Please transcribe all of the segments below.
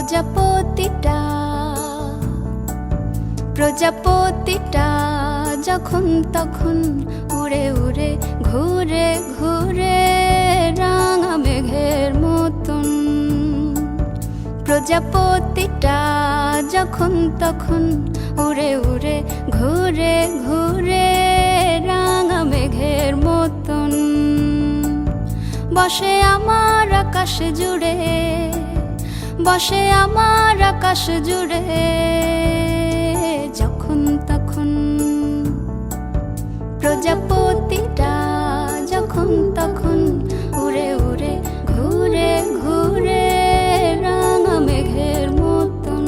প্রজাপতিটা প্রজাপতিটা যখন তখন উড়ে উড়ে ঘুরে ঘুরে রাঙা মেঘের মতন। প্রজাপতিটা যখন তখন উড়ে উড়ে ঘুরে ঘুরে রাঙা মেঘের মতন। বসে আমার আকাশ জুড়ে, বসে আমার আকাশ জুড়ে যখন তখন। প্রজাপতিটা যখন তখন উড়ে উড়ে ঘুরে ঘুরে রাঙা মেঘের মতন।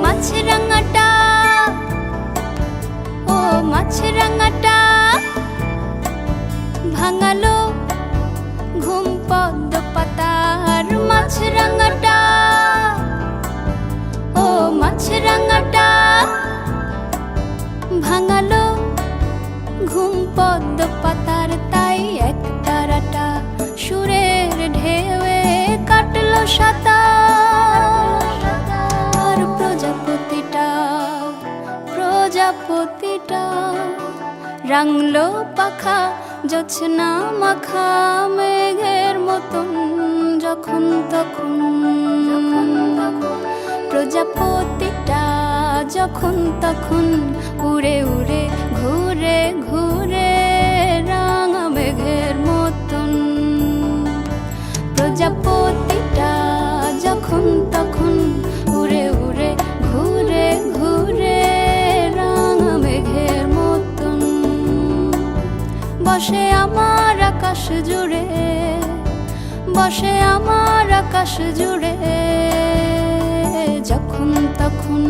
মাছরাঙাটা ও মাছরাঙাটা ভাঙালো ঘুম পদ্ম পাতার। মাছরাঙাটা ও মাছরাঙাটা ভাঙালো ঘুম পদ্ম পাতার। তাই এক তারাটা সুরের ঢেউয়ে কাটলো সাঁতার। প্রজাপতিটা প্রজাপতিটা রাঙলো পাখা জোছনা মাখা মেঘের মতন যখন তখন। প্রজাপতিটা যখন তখন উড়ে উড়ে ঘুরে ঘুরে রাঙা মেঘের মতন। প্রজাপতিটা যখন তখন উড়ে উড়ে ঘুরে ঘুরে রাঙা মেঘের মতন। বসে আমার আকাশ জুড়ে, বসে আমার আকাশ জুড়ে যখন তখন।